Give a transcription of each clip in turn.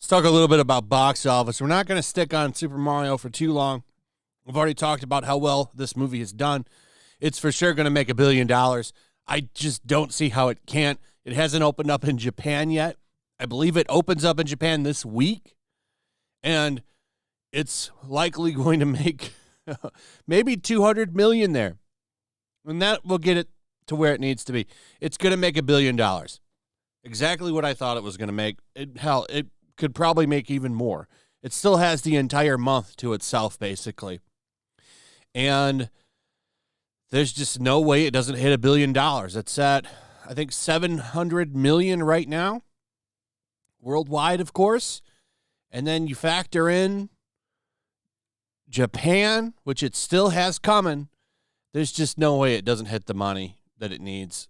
Talk a little bit about box office. We're not going to stick on Super Mario for too long. We've already talked about how well this movie has done. It's for sure going to make $1 billion. I just don't see how it can't. It hasn't opened up in Japan yet. I believe it opens up in Japan this week. And it's likely going to make maybe $200 million there. And that will get it to where it needs to be. It's going to make $1 billion. Exactly what I thought it was going to make. It could probably make even more. It still has the entire month to itself, basically. And there's just no way it doesn't hit $1 billion. It's at, I think, 700 million right now. Worldwide, of course. And then you factor in Japan, which it still has coming. There's just no way it doesn't hit the money that it needs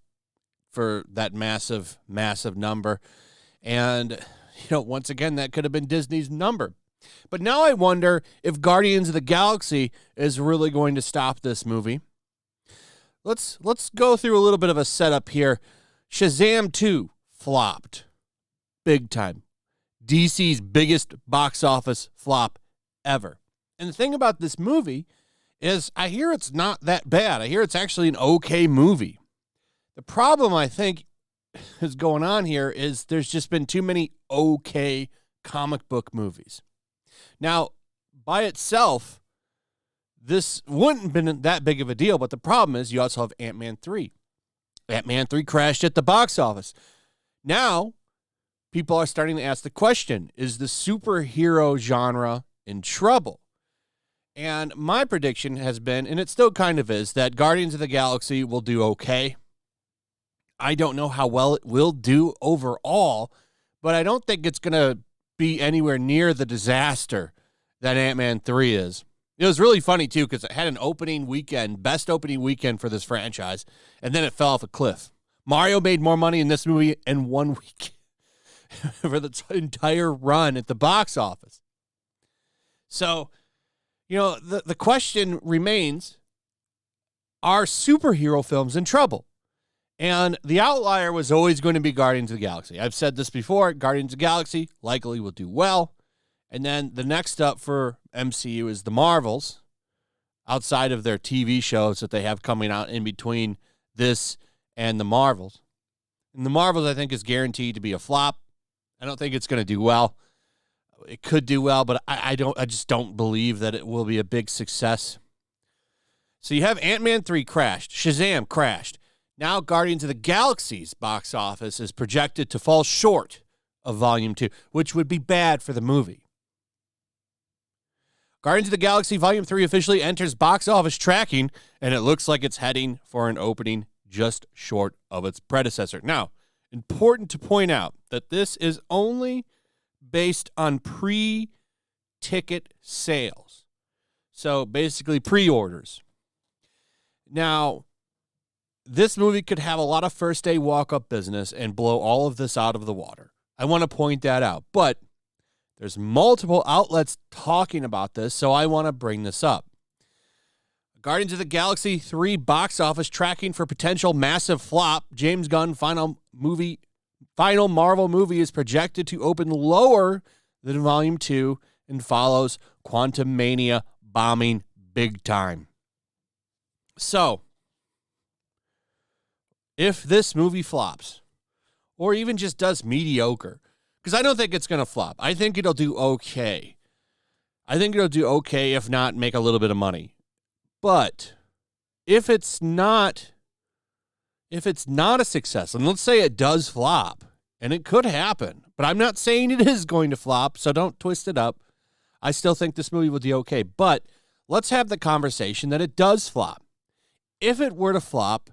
for that massive, massive number. And once again, that could have been Disney's number. But now I wonder if Guardians of the Galaxy is really going to stop this movie. Let's go through a little bit of a setup here. Shazam 2 flopped big time. DC's biggest box office flop ever. And the thing about this movie is I hear it's not that bad. I hear it's actually an okay movie. The problem, I think, is going on here is there's just been too many okay comic book movies. Now, by itself, this wouldn't have been that big of a deal, but the problem is you also have AntMan 3. AntMan 3 crashed at the box office. Now, people are starting to ask the question, is the superhero genre in trouble? And my prediction has been, and it still kind of is, that Guardians of the Galaxy will do okay. I don't know how well it will do overall, but I don't think it's going to be anywhere near the disaster that Ant-Man 3 is. It was really funny, too, because it had an opening weekend, best opening weekend for this franchise, and then it fell off a cliff. Mario made more money in this movie in 1 week for the entire run at the box office. So, the question remains, are superhero films in trouble? And the outlier was always going to be Guardians of the Galaxy. I've said this before. Guardians of the Galaxy likely will do well. And then the next up for MCU is the Marvels, outside of their TV shows that they have coming out in between this and the Marvels. And the Marvels, I think, is guaranteed to be a flop. I don't think it's going to do well. It could do well, but I just don't believe that it will be a big success. So you have Ant-Man 3 crashed. Shazam crashed. Now Guardians of the Galaxy's box office is projected to fall short of Volume 2, which would be bad for the movie. Guardians of the Galaxy Volume 3 officially enters box office tracking, and it looks like it's heading for an opening just short of its predecessor. Now, important to point out that this is only based on pre-ticket sales. So basically pre-orders. Now, this movie could have a lot of first-day walk-up business and blow all of this out of the water. I want to point that out. But there's multiple outlets talking about this, so I want to bring this up. Guardians of the Galaxy 3 box office tracking for potential massive flop. James Gunn final Marvel movie is projected to open lower than Volume 2 and follows Quantumania bombing big time. So, if this movie flops, or even just does mediocre, because I don't think it's going to flop. I think it'll do okay. I think it'll do okay, if not make a little bit of money. But if it's not a success, and let's say it does flop, and it could happen, but I'm not saying it is going to flop, so don't twist it up. I still think this movie will do okay, but let's have the conversation that it does flop. If it were to flop,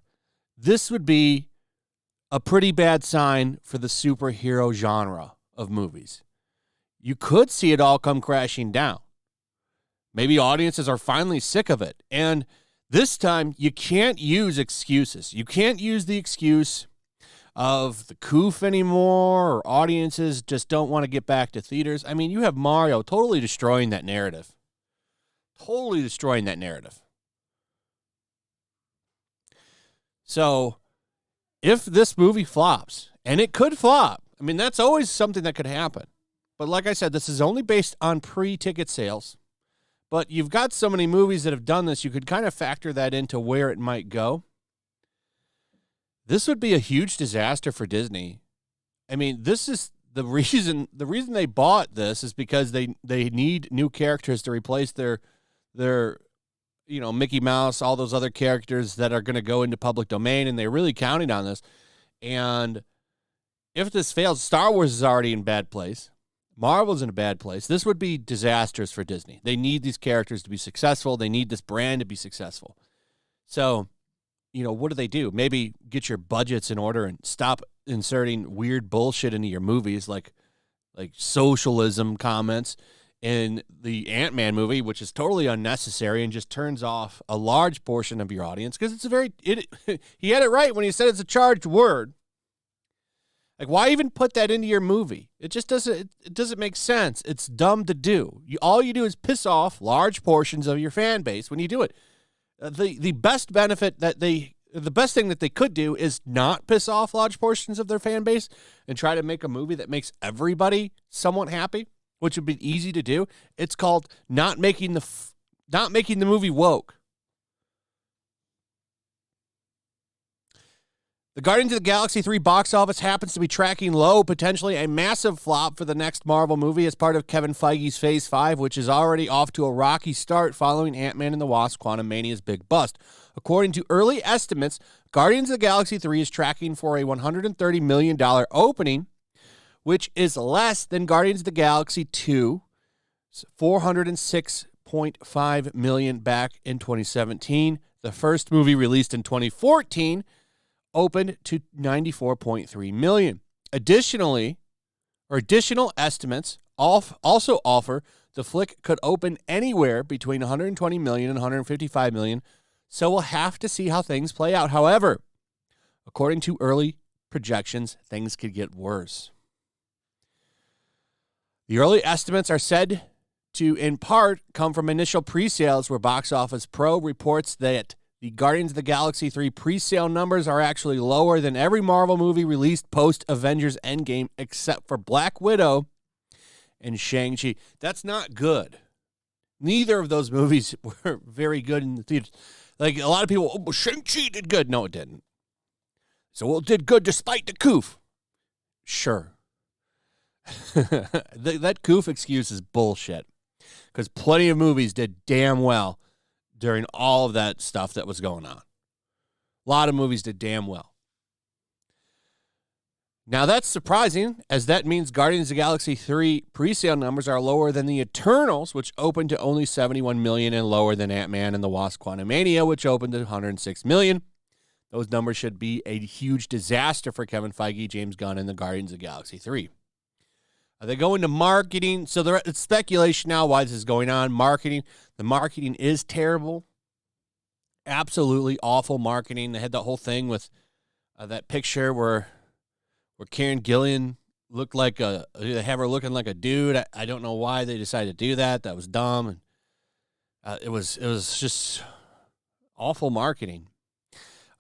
this would be a pretty bad sign for the superhero genre of movies. You could see it all come crashing down. Maybe audiences are finally sick of it. And this time, you can't use excuses. You can't use the excuse of the coof anymore, or audiences just don't want to get back to theaters. I mean, you have Mario totally destroying that narrative. Totally destroying that narrative. So if this movie flops, and it could flop, I mean, that's always something that could happen. But like I said, this is only based on pre-ticket sales. But you've got so many movies that have done this, you could kind of factor that into where it might go. This would be a huge disaster for Disney. I mean, this is the reason they bought this is because they need new characters to replace their Mickey Mouse, all those other characters that are going to go into public domain, and they're really counting on this. And if this fails, Star Wars is already in a bad place. Marvel's in a bad place. This would be disastrous for Disney. They need these characters to be successful. They need this brand to be successful. So, what do? Maybe get your budgets in order and stop inserting weird bullshit into your movies like socialism comments in the AntMan movie, which is totally unnecessary and just turns off a large portion of your audience because he had it right when he said it's a charged word. Like, why even put that into your movie? It just doesn't make sense. It's dumb to do. All you do is piss off large portions of your fan base when you do it. The best thing that they could do is not piss off large portions of their fan base and try to make a movie that makes everybody somewhat happy, which would be easy to do. It's called not making the movie woke. The Guardians of the Galaxy 3 box office happens to be tracking low, potentially a massive flop for the next Marvel movie as part of Kevin Feige's Phase 5, which is already off to a rocky start following Ant-Man and the Wasp: Quantumania's big bust. According to early estimates, Guardians of the Galaxy 3 is tracking for a $130 million opening, which is less than Guardians of the Galaxy 2, $406.5 million back in 2017. The first movie released in 2014 opened to $94.3 million. Additional estimates also offer the flick could open anywhere between $120 million and $155 million, so we'll have to see how things play out. However, according to early projections, things could get worse. The early estimates are said to, in part, come from initial pre-sales where Box Office Pro reports that the Guardians of the Galaxy 3 pre-sale numbers are actually lower than every Marvel movie released post-Avengers Endgame except for Black Widow and Shang-Chi. That's not good. Neither of those movies were very good in the theaters. Like, a lot of people, Shang-Chi did good. No, it didn't. So it did good despite the coof. Sure. That coof excuse is bullshit. Because plenty of movies did damn well during all of that stuff that was going on. A lot of movies did damn well. Now that's surprising, as that means Guardians of the Galaxy 3 pre-sale numbers are lower than the Eternals, which opened to only $71 million, and lower than Ant-Man and the Wasp: Quantumania, which opened to $106 million. Those numbers should be a huge disaster for Kevin Feige, James Gunn, and the Guardians of the Galaxy 3. They go into marketing. So it's speculation now why this is going on. Marketing. The marketing is terrible. Absolutely awful marketing. They had the whole thing with that picture where Karen Gillan looked like they have her looking like a dude. I don't know why they decided to do that. That was dumb. And it was just awful marketing.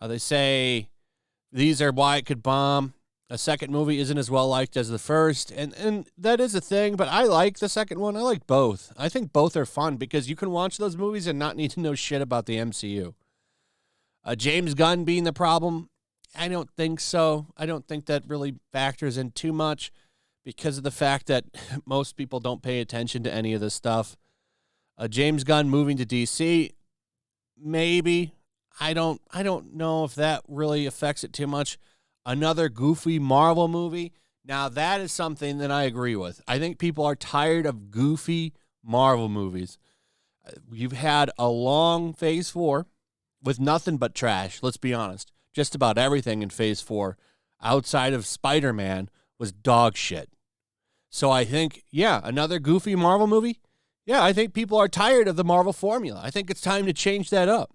They say these are why it could bomb. A second movie isn't as well liked as the first, and that is a thing, but I like the second one. I like both. I think both are fun because you can watch those movies and not need to know shit about the MCU. James Gunn being the problem, I don't think so. I don't think that really factors in too much because of the fact that most people don't pay attention to any of this stuff. James Gunn moving to DC, maybe. I don't know if that really affects it too much. Another goofy Marvel movie. Now, that is something that I agree with. I think people are tired of goofy Marvel movies. You've had a long Phase 4 with nothing but trash, let's be honest. Just about everything in Phase 4 outside of Spider-Man was dog shit. So I think, another goofy Marvel movie. Yeah, I think people are tired of the Marvel formula. I think it's time to change that up.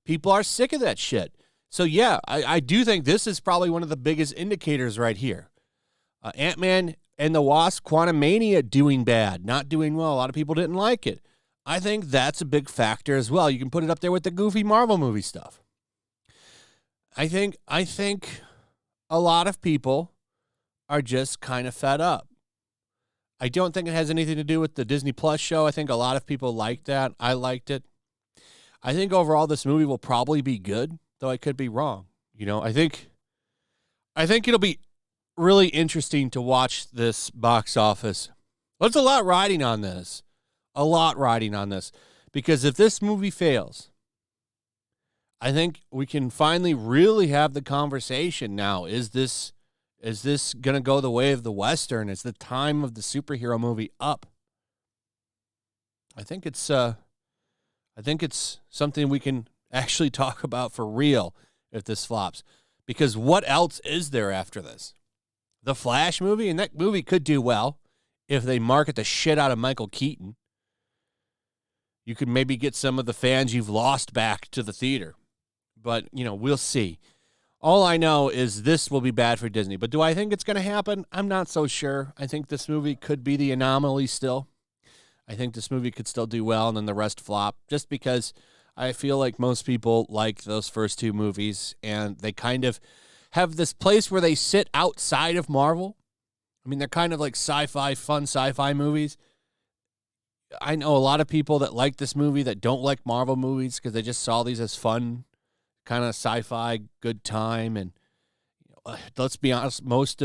People are sick of that shit. So, I do think this is probably one of the biggest indicators right here. Ant-Man and the Wasp: Quantumania doing bad, not doing well. A lot of people didn't like it. I think that's a big factor as well. You can put it up there with the goofy Marvel movie stuff. I think a lot of people are just kind of fed up. I don't think it has anything to do with the Disney Plus show. I think a lot of people liked that. I liked it. I think overall this movie will probably be good, though I could be wrong. You know, I think it'll be really interesting to watch this box office. There's a lot riding on this. Because if this movie fails, I think we can finally really have the conversation now. Is this going to go the way of the Western? Is the time of the superhero movie up? I think it's something we can actually talk about for real if this flops. Because what else is there after this? The Flash movie, and that movie could do well if they market the shit out of Michael Keaton. You could maybe get some of the fans you've lost back to the theater. But, we'll see. All I know is this will be bad for Disney. But do I think it's going to happen? I'm not so sure. I think this movie could be the anomaly still. I think this movie could still do well and then the rest flop. Just because I feel like most people like those first two movies. And they kind of have this place where they sit outside of Marvel. I mean, they're kind of like fun sci-fi movies. I know a lot of people that like this movie that don't like Marvel movies because they just saw these as fun, kind of sci-fi, good time. And let's be honest, both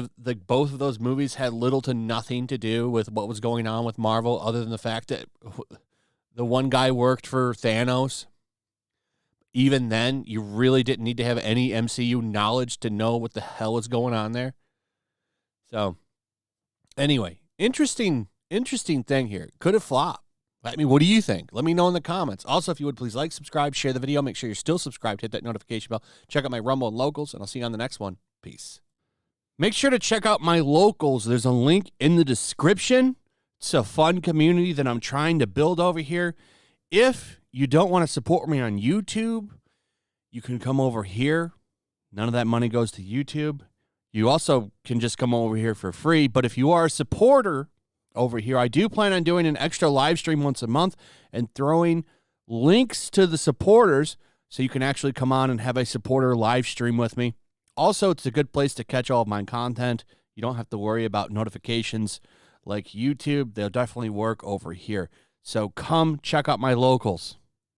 of those movies had little to nothing to do with what was going on with Marvel, other than the fact that the one guy worked for Thanos. Even then, you really didn't need to have any MCU knowledge to know what the hell was going on there. So, anyway, interesting thing here. Could have flopped. I mean, what do you think? Let me know in the comments. Also, if you would, please like, subscribe, share the video. Make sure you're still subscribed. Hit that notification bell. Check out my Rumble and Locals, and I'll see you on the next one. Peace. Make sure to check out my Locals. There's a link in the description. It's a fun community that I'm trying to build over here. If you don't want to support me on YouTube, you can come over here. None of that money goes to YouTube. You also can just come over here for free. But if you are a supporter over here, I do plan on doing an extra live stream once a month and throwing links to the supporters so you can actually come on and have a supporter live stream with me. Also, it's a good place to catch all of my content. You don't have to worry about notifications like YouTube. They'll definitely work over here. So come check out my Locals.